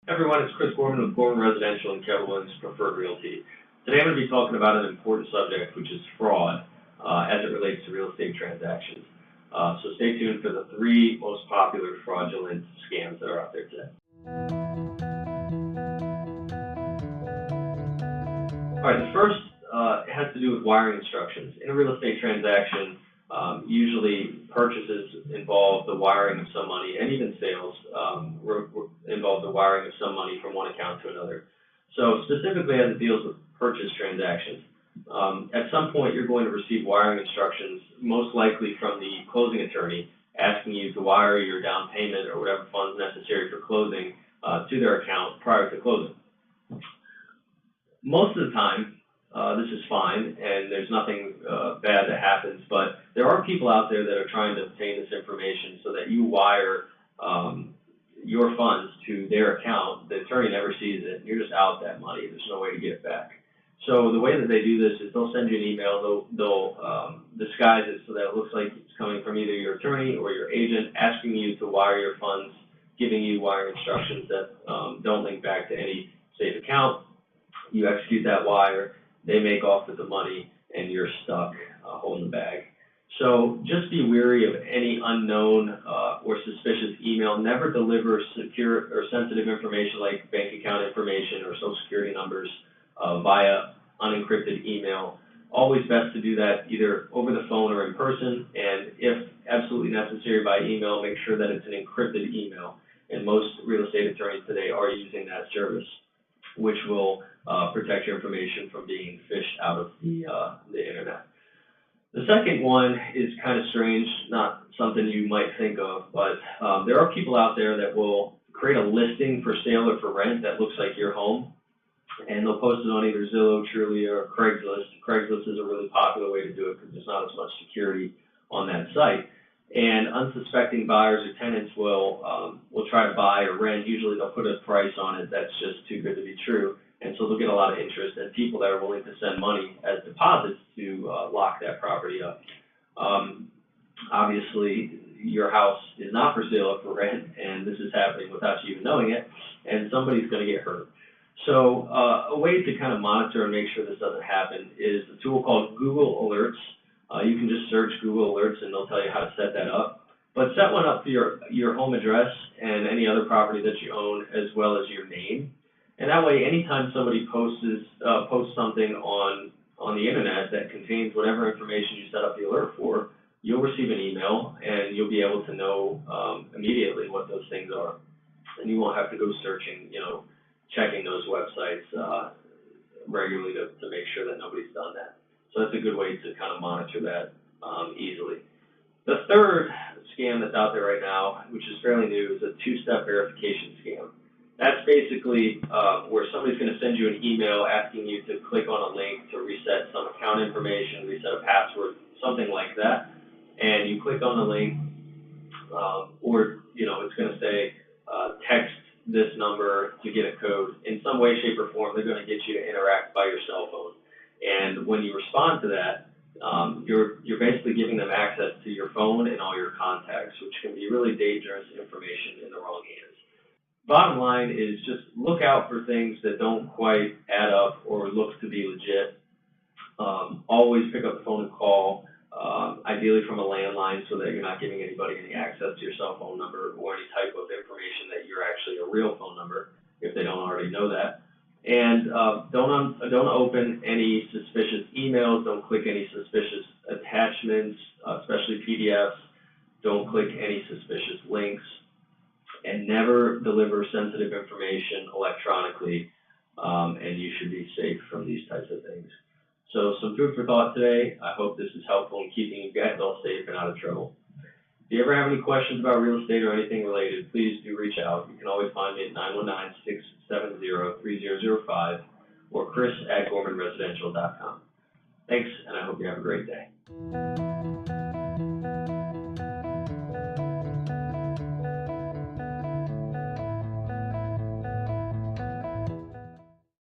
Everyone, it's Chris Gorman with Gorman Residential and Keller Williams Preferred Realty. Today I'm going to be talking about an important subject, which is fraud, as it relates to real estate transactions. So stay tuned for the 3 most popular fraudulent scams that are out there today. All right, the first has to do with wiring instructions. In a real estate transaction, usually purchases involve the wiring of some money, and even sales involve the wiring of some money from one account to another. So specifically as it deals with purchase transactions, at some point you're going to receive wiring instructions, most likely from the closing attorney, asking you to wire your down payment or whatever funds necessary for closing to their account prior to closing. Most of the time, this is fine, and there's nothing bad that happens, but there are people out there that are trying to obtain this information so that you wire your funds to their account. The attorney never sees it. You're just out that money. There's no way to get it back. So the way that they do this is they'll send you an email. They'll disguise it so that it looks like it's coming from either your attorney or your agent, asking you to wire your funds, giving you wire instructions that don't link back to any safe account. You execute that wire. They make off with the money, and you're stuck holding the bag. So just be wary of any unknown or suspicious email. Never deliver secure or sensitive information like bank account information or social security numbers via unencrypted email. Always best to do that either over the phone or in person, and if absolutely necessary by email, make sure that it's an encrypted email. And most real estate attorneys today are using that service, which will protect your information from being fished out of the internet. The second one is kind of strange, not something you might think of, but there are people out there that will create a listing for sale or for rent that looks like your home, and they'll post it on either Zillow, Trulia, or Craigslist. Craigslist is a really popular way to do it because there's not as much security on that site. And unsuspecting buyers or tenants will try to buy or rent. Usually they'll put a price on it that's just too good to be true, and so they'll get a lot of interest and people that are willing to send money as deposits to lock that property up. Obviously, your house is not for sale or for rent, and this is happening without you even knowing it, and somebody's going to get hurt. So a way to kind of monitor and make sure this doesn't happen is a tool called Google Alerts. You can just search Google Alerts and they'll tell you how to set that up. But set one up for your home address and any other property that you own, as well as your name. And that way, anytime somebody posts something on the internet that contains whatever information you set up the alert for, you'll receive an email and you'll be able to know immediately what those things are. And you won't have to go searching, checking those websites regularly to make sure that nobody's done that. So that's a good way to kind of monitor that easily. The third scam that's out there right now, which is fairly new, is a 2-step verification scam. That's basically where somebody's going to send you an email asking you to click on a link to reset some account information, reset a password, something like that. And you click on the link, or it's going to say text this number to get a code. In some way, shape, or form, they're going to get you to interact by your cell phone. And when you respond to that, you're basically giving them access to your phone and all your contacts, which can be really dangerous information in the wrong hands. Bottom line is just look out for things that don't quite add up or look to be legit. Always pick up the phone and call, ideally from a landline, so that you're not giving anybody any access to your cell phone number or any type of information that you're actually a real phone number, if they don't already know that. And don't open any suspicious emails. Don't click any suspicious attachments, especially PDFs. Don't click any suspicious links, and never deliver sensitive information electronically. And you should be safe from these types of things. So some food for thought today. I hope this is helpful in keeping you guys all safe and out of trouble. If you ever have any questions about real estate or anything related, please do reach out. You can always find me at 919-670-3005 or chris@gormanresidential.com. Thanks, and I hope you have a great day.